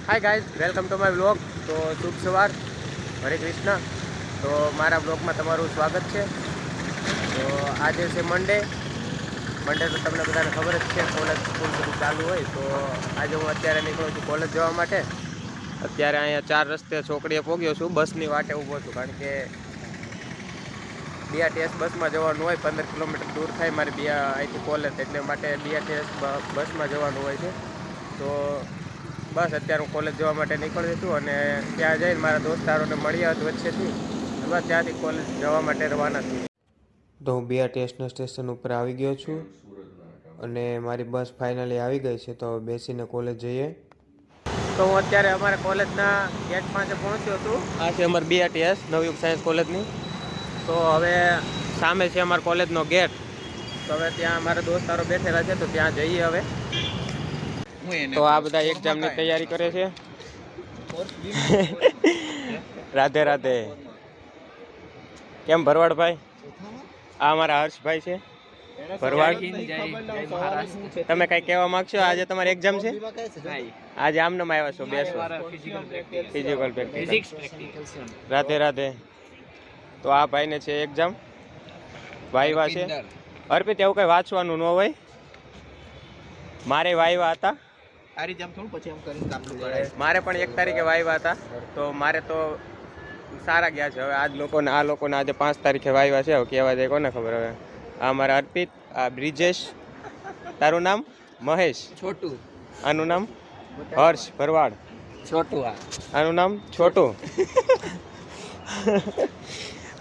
Hi guys, welcome to my vlog. તો શુભ સવાર, હરે કૃષ્ણ. તો મારા વ્લોગમાં તમારું સ્વાગત છે. તો આજે છે મંડે તો તમને બધાને ખબર જ છે, કોલેજ સ્કૂલ બધું ચાલુ હોય. તો આજે હું અત્યારે નીકળું છું કોલેજ જવા માટે. અત્યારે અહીંયા 4 રસ્તે ચોકડીએ પહોંચ્યો છું, બસની વાટે ઊભો છું, કારણ કે BRTS બસમાં જવાનું હોય. 15 કિલોમીટર દૂર થાય મારી અહીંથી કોલેજ, એટલે માટે BRTS બસમાં જવાનું હોય છે. તો બસ અત્યારે હું કોલેજ જવા માટે નીકળ્યો છું, અને ત્યાં જઈને મારા દોસ્તારોને મળ્યા હતા વચ્ચેથી. બસ ત્યાંથી કોલેજ જવા માટે રવાના છું. તો હું BRTSના સ્ટેશન ઉપર આવી ગયો છું, અને મારી બસ ફાઇનલી આવી ગઈ છે. તો બેસીને કોલેજ જઈએ. તો હું અત્યારે અમારા કોલેજના ગેટ પાસે પહોંચ્યો છું. આ છે અમારી BRTS નવયુગ સાયન્સ કોલેજની. તો હવે સામે છે અમારા કોલેજનો ગેટ. તો હવે ત્યાં અમારા દોસ્તારો બેઠેલા છે, તો ત્યાં જઈએ હવે. તો આ બધા એક્ઝામની તૈયારી કરે છે. રાધે રાધે. કેમ ભરવાડભાઈ? આ અમારા હર્ષભાઈ છે ભરવાડ. તમે કઈ કહેવા માંગશો? આજે તમારી એક્ઝામ છે? આજે આમનામ આવ્યા છો? બેસો. Physical practical. રાધે રાધે. તો આ ભાઈને છે એક્ઝામ, વાયવા છે. અર્પિત, એવું કઈ વાંચવાનું ન હોય. મારે વાયવા હતા. મારે પણ 1 તારીખે વાયવા હતા. તો મારે તો સારા ગયા છે. હવે આ લોકોને આજે 5 તારીખે વાયવા છે. હવે કહેવા જાય કોને ખબર. હવે આ મારા અર્પિત, આ બ્રિજેશ. તારું નામ? મહેશ. છોટું. આનું નામ હર્ષ ભરવાડ. છોટું. આનું નામ છોટું.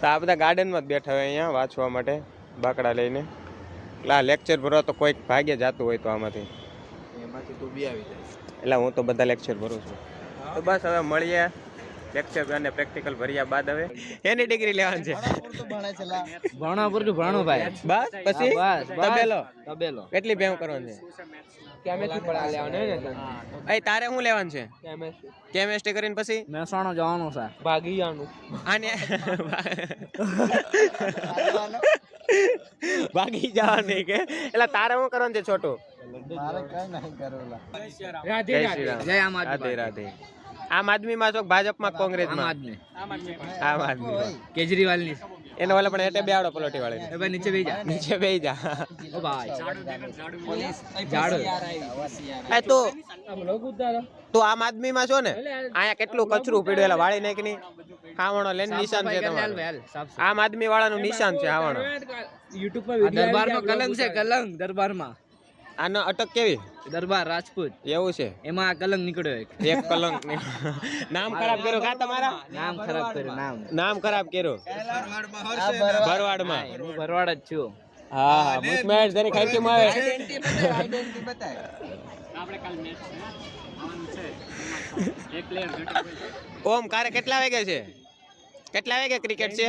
તો આ બધા ગાર્ડનમાં જ બેઠા હોય અહીંયા વાંચવા માટે, બાકડા લઈને. એટલે આ લેક્ચર ભરવા તો કોઈક ભાગ્ય જતું હોય. તો આમાંથી તો બી આવી જાય. એટલે હું તો બધા લેક્ચર ભરું છું. તો બસ હવે મળીએ લેક્ચર અને પ્રેક્ટિકલ ભર્યા બાદ. હવે એની ડિગ્રી લેવાની છે. ભણવા પૂરતું ભણો ભાઈ. બસ પછી તબેલો. કેટલી ભેવ કરવાની છે? કેમેસ્ટ્રી પડા લેવાનું ને. એ તારે શું લેવાનું છે? કેમેસ્ટ્રી કરીને પછી મહેસાણા જવાનું છે, ભાગી જવાનું. આને ભાગી જવાનું કે? એટલે તારે શું કરવાનું છે છોટું? મારે કઈ નહીં કરેલા. જય આમ આદમી. રાધે. આમ આદમીમાં છો, ભાજપમાં, કોંગ્રેસમાં? આમ આદમી. કેજરીવાલ ની એનો વાલે પણ એટલે બે આવડો પલોટી વાળે. એ ભાઈ નીચે બેહી જા, નીચે બેહી જા. ઓ ભાઈ ઝાડુ. એ તું આમ આદમીમાં છો ને? અહીંયા કેટલું કચરું પીડ્યું, એટલે વાળી નાખ ની. ખાવણો લેન નિશાન છે તમારું. આમ આદમી વાળાનું નિશાન છે ખાવણો. યુટ્યુબ પર દરબારમાં કલંક છે, કલંક દરબારમાં. આનો અટક કેવી? દરબાર રાજપૂત એવું છે. એમાં કલંક નીકળ્યો એક કલંક. નામ ખરાબ કર્યું કા તમારા? નામ ખરાબ કર્યું. નામ ખરાબ કર્યું ભરવાડમાં. હું ભરવાડ જ છું. હા, મુસ્મેટ જરી ખાઈતી માં આવે. ઓમ કારે કેટલા વાગે છે? કેટલા વાગે ક્રિકેટ છે?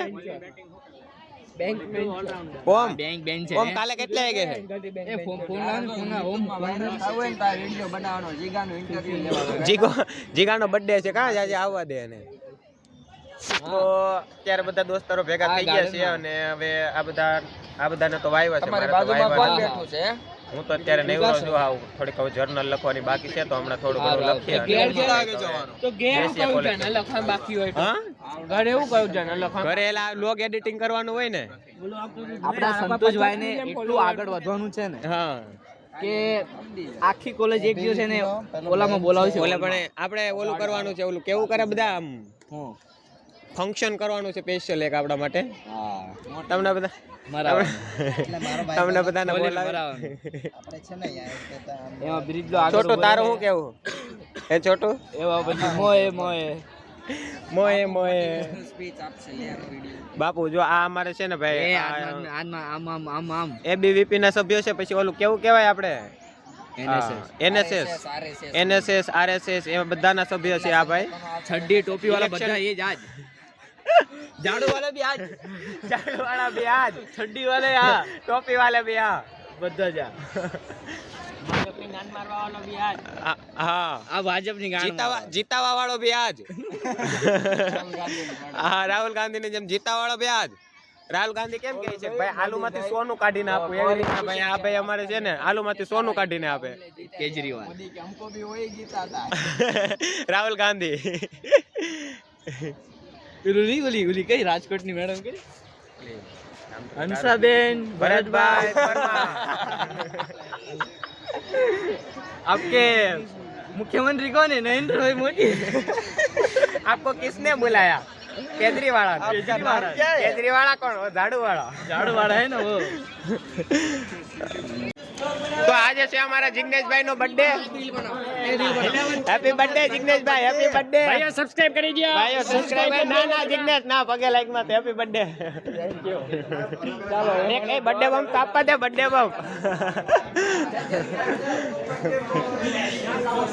ઓમ બેંક છે. ઓમ કાલે કેટલા વાગે છે? એ ફોન ઓમ વિડિયો બનાવવાનો, જીગાનો ઇન્ટરવ્યુ લેવાનો. જીગાનો બર્થડે છે, કાં આજે આવવા દે એને. તો અત્યારે બધા દોસ્તારો ભેગા થઈ ગયા છે, અને હવે આ બધાને તો વાયવા છે. મારે તો વાયવા છે. હું તો અત્યારે નવરો છું. થોડીક હવે જર્નલ લખવાની બાકી છે, તો હમણાં થોડું ઘણું લખીએ. ઘરે લોગ એડિટિંગ કરવાનું હોય ને. આપણા સંતોષભાઈ ને એટલું આગળ વધવાનું છે ને, હા, કે આખી કોલેજ એક દિવસ એને ઓલામાં બોલાવશે. ઓલે પણ આપણે ઓલું કરવાનું છે. ઓલું કેવું કરે બધા, આમ ફંક્શન કરવાનું છે સ્પેશિયલ એક આપણા માટે. તમને બધા તમને બધાને બોલાવે. એમાં બ્રિજ લો આગળ. છોટું, તારું શું કેવું? એ છોટું એવા પછી મોએ સ્પીચ આપશે બાપુ. જો આ અમારે છે ને ભાઈ, આમ ABVP ના સભ્યો છે. પછી ઓલું કેવું કહેવાય આપણે, NSS RSS એ બધાના સભ્ય છે આ ભાઈ. છડ્ડી ટોપી વાળા બધા એ જ આજ. झाड़ू वाले भी आज, झाड़ू वाला भी आज, छड्डी वाले हाँ, टोपी वाले भी हाँ, બધા જા. ભાજપની ગાન મારવા વાળો भी आज. હા, આ ભાજપની ગાન જીતાવા વાળો भी आज. હા, રાહુલ ગાંધી ની જેમ જીતાવા વાળો भी आज. રાહુલ ગાંધી કેમ કહે છે ભાઈ આલુમાંથી સોનું કાઢીને આપું એવી રીતના ભાઈ આ ભાઈ અમારે છે ને આલુમાંથી સોનું કાઢીને આપે કેજરીવાલ રાહુલ ગાંધી ઓલી કઈ રાજકોટની મેડમ કઈ હંસાબેન ભરતભાઈ પરમાર आपके मुख्यमंत्री कौन है नरेंद्र भाई मोदी आपको किसने बुलाया केजरीवाल केजरीवाल कौन वो झाड़ू वाला है ना वो તો આજે છે અમારા જિગ્નેશભાઈ નો બર્થડે હેપી બર્થડે જિગ્નેશભાઈ હેપી બર્થડે ભાઈઓ સબસ્ક્રાઇબ કરી દો ભાઈઓ સબસ્ક્રાઇબ ના જિગ્નેશ ના પગે લાઈક માં હેપી બર્થડે થેન્ક યુ ચાલો એક એ બર્થડે બમ તો આપવા દે બર્થડે બમ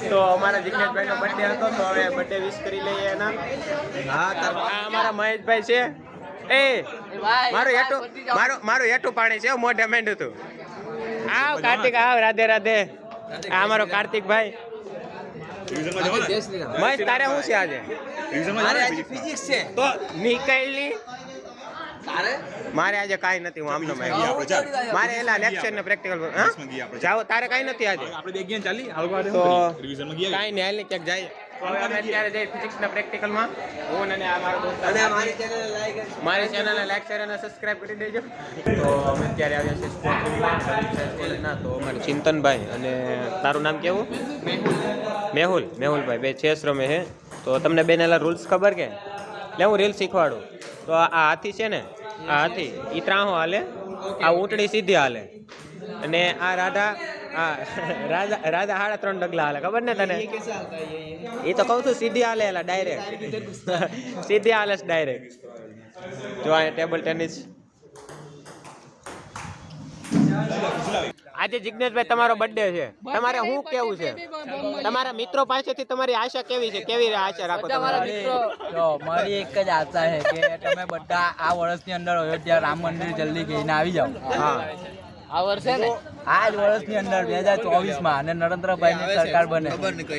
તો અમારા જિગ્નેશભાઈ નો બર્થડે હતો તો હવે બર્થડે વિશ કરી લઈએ એના હા અમારા મહેશભાઈ છે એ મારું હેઠું પાણી છે મોઢે માંડ્યું હતું આવ કાર્તિક આવ રાધે રાધે આ અમારો કાર્તિક ભાઈ મહેશ તારે શું છે આજે ફિઝિક્સ છે તો નીકળલી મારે આજે કાઈ નથી હું આમનો મારે એલા લેક્ચર ને પ્રેક્ટિકલ જાઓ તારે કાઈ નથી આજે આપણે બે ચાલી તો કાઈ નહીં હાલ ને ક્યાંક જાય હવે અમે અત્યારે જઈ ફિઝિક્સના પ્રેક્ટિકલમાં હું અને આ મારો દોસ્ત અને મારી ચેનલને લાઈક શેર અને સબસ્ક્રાઇબ કરી દેજો તો અમે અત્યારે આવ્યા છીએ સ્પોર્ટ્સના તો અમારે ચિંતનભાઈ અને તારું નામ કેવું મેહુલભાઈ બે ચેસ રમે છે તો તમને બેનેલા રૂલ્સ ખબર કે લે હું રીલ શીખવાડું તો આ હાથી છે ને આ હાથી ઈ ત્રાહો હાલે આ ઊંટડી સીધી હાલે અને આ રાધા 3.5 ડગલા હાલે ખબર ને તને એ તો કહું છું સીધી હાલે એલા ડાયરેક્ટ સીધી હાલે ડાયરેક્ટ જો આ ટેબલ ટેનિસ આજે જિગ્નેશભાઈ તમારો બર્થડે છે તમારે શું કેવું છે તમારા મિત્રો પાસેથી તમારી આશા કેવી છે કેવી આશા રાખો તમારા મિત્રો જો મારી એક જ આશા છે કે તમે બધા આ વર્ષની અંદર અયોધ્યા રામ મંદિર જલ્દી ગઈને આવી જાઓ હા આ વર્ષે ને આ જ વર્ષની અંદર 2024 માં અને નરેન્દ્રભાઈ ની સરકાર બને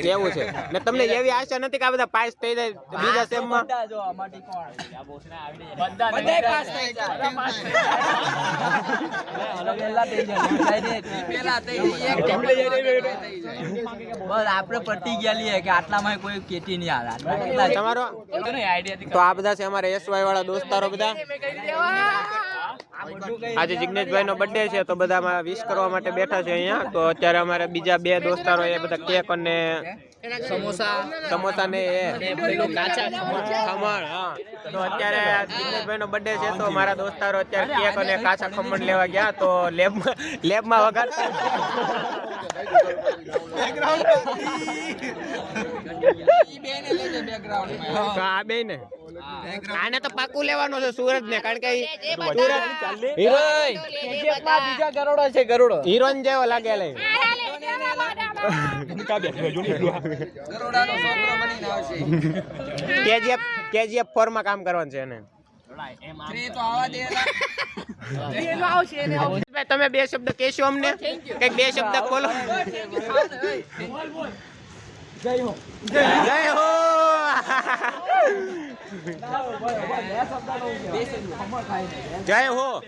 કેવું છે ને તમને એવી આશા નથી કે આ બધા પાસ થઈ જાય બીજા સેમમાં જો આમાંથી કોણ બધા પાસ થઈ જાય અલગ અલગ થઈ જાય પેલા થઈ બસ આપણે પટી ગયેલી કે આટલામાં કોઈ કેટી નહીં આવે તમારો તો આ બધા છે અમારા એસવાય વાળા દોસ્તારો બધા આજે જિગ્નેશભાઈ નો બર્થડે છે તો બધા વિશ કરવા માટે બેઠા છે અહીંયા તો અત્યારે અમારે બીજા બે દોસ્તારો એ બધા કેક અને સમોસા ને ખમણ હા તો અત્યારે જિગ્નેશભાઈ નો બર્થડે છે તો મારા દોસ્તારો અત્યારે કેક અને કાચા ખમણ લેવા ગયા તો લેબમાં વગાડતા આ બે ને આને તો પાકું લેવાનું છે સુરત ને કારણ કે હિરોઈન જેવો લાગે KGF 4 માં કામ કરવાનું છે એને તમે બે શબ્દ કહેશો અમને કઈક બે શબ્દ બોલો જય હો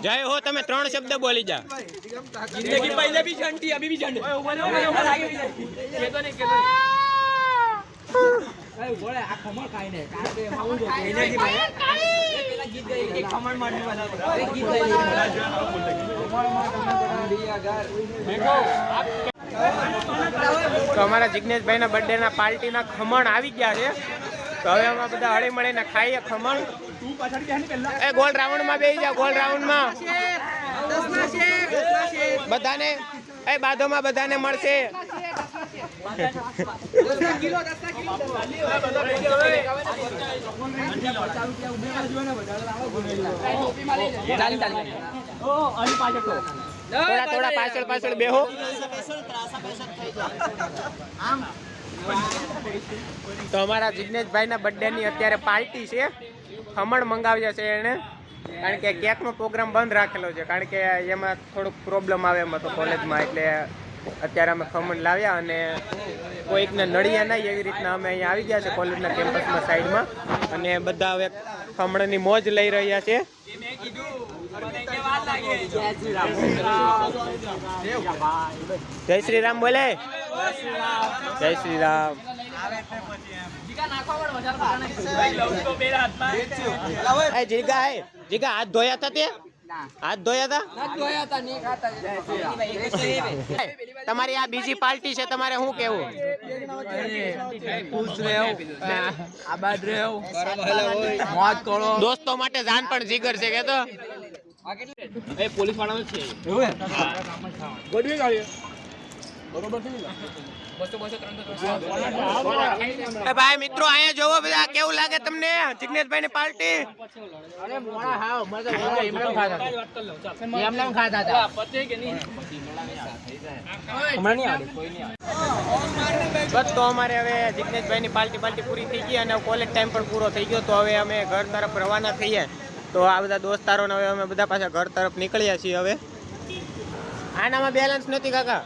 જય હો તમે 3 શબ્દ બોલી જા જિંદગી પહેલે ભી જંટી અભી ભી જંટ ये तो नहीं के એ બોલે આ ખમણ ખાઈ ને કારણ કે માવું જો એનર્જી માં પેલા ગીત ગઈ એક ખમણ મારને વાલા એક ગીત ગઈ તો અમારા જિગ્નેશભાઈ ના બર્થડે ના પાર્ટી ના ખમણ આવી ગયા છે તો હવે અમે બધા હળી મળીને ખાઈએ ખમણ એ ગોલ રાઉન્ડ માં બેસી જાવ ગોલ રાઉન્ડ માં બધાને એ બાદોમાં બધાને મળશે થોડા પાછળ બેહો તો અમારા જિગ્નેશભાઈ ના બર્થડે ની અત્યારે પાર્ટી છે ખમણ મંગાવ્યા છે એને કારણ કે કેક નો પ્રોગ્રામ બંધ રાખેલો છે કારણ કે એમાં થોડુંક પ્રોબ્લેમ આવે એમ હતો કોલેજમાં એટલે અત્યારે અમે ખમણ લાવ્યા અને કોઈકને નળિયા નહીં એવી રીતના અમે અહીંયા આવી ગયા છે કોલેજના કેમ્પસમાં સાઈડમાં અને બધા હવે ખમણની મોજ લઈ રહ્યા છે જય શ્રી રામ બોલે. જય શ્રી રામ. જીગા હાથ ધોયા હતા તે? હાથ ધોયા હતા? તમારી આ બીજી પાર્ટી છે, તમારે શું કેવું? દોસ્તો માટે જાન પણ જીગર છે કે તો પોલીસ વાળા છે ભાઈ મિત્રો અહીંયા જોવો બધા, કેવું લાગે તમને જિગ્નેશભાઈ ની પાર્ટી? બસ તો અમારે હવે જિગ્નેશભાઈ ની પાર્ટી પૂરી થઈ ગઈ અને કોલેજ ટાઈમ પણ પૂરો થઈ ગયો, તો હવે અમે ઘર તરફ રવાના થઈએ. તો આ બધા દોસ્તારોને હવે અમે બધા પાછા ઘર તરફ નીકળ્યા છીએ. હવે આનામાં બેલેન્સ નથી કાકા.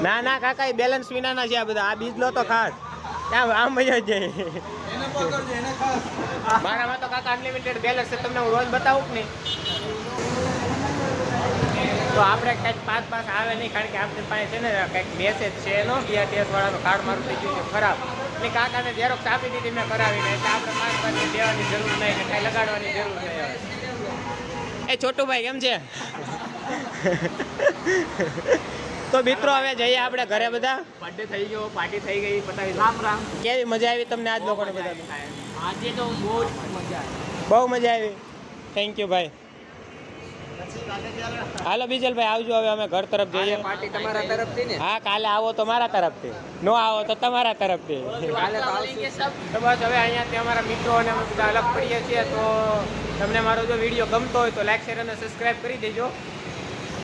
ના ના કાકા, એ બેલેન્સ વિનાના છે આ બધા. આ બીજ લો તો ખાસ, ત્યાં આમ મજા જાય. મારામાં તો કાકા અનલિમિટેડ બેલેન્સ છે, તમને હું રોજ બતાવું કે નહીં. તો આપણે કંઈક પાસ આવે નહીં, કારણ કે આપણી પાસે છે ને કંઈક મેસેજ છે એનો BRTS વાળાનો કાર્ડ મારું થઈ ગયું છે ખરાબ. એટલે કાકાને ઝેરોક્સ આપી દીધી મેં કરાવીને, એટલે આપણે પાસ દેવાની જરૂર નહીં ને કાંઈ લગાડવાની જરૂર નહીં. એ છોટુભાઈ કેમ છે? તો મિત્રો હવે જઈએ આપણે ઘરે. બધા બર્થડે થઈ ગયો, પાર્ટી થઈ ગઈ, પતાવી રામ રામ. કેવી મજા આવી તમને આજ લોકોને બધા? આજે તો બહુ જ મજા આવી. બહુ મજા આવી. થેન્ક યુ ભાઈ. હાલો બીજલભાઈ આવજો, હવે અમે ઘર તરફ જઈએ. પાર્ટી તમારા તરફથી ને? હા, કાલે આવો તો મારા તરફથી, નો આવો તો તમારા તરફથી. કાલે તો આવશે. તો બસ હવે અહીંયાથી અમારા મિત્રો અને અમે બધા અલગ પડીએ છીએ. તો તમને મારો જો વિડીયો ગમતો હોય તો લાઈક, શેર અને સબસ્ક્રાઈબ કરી દેજો.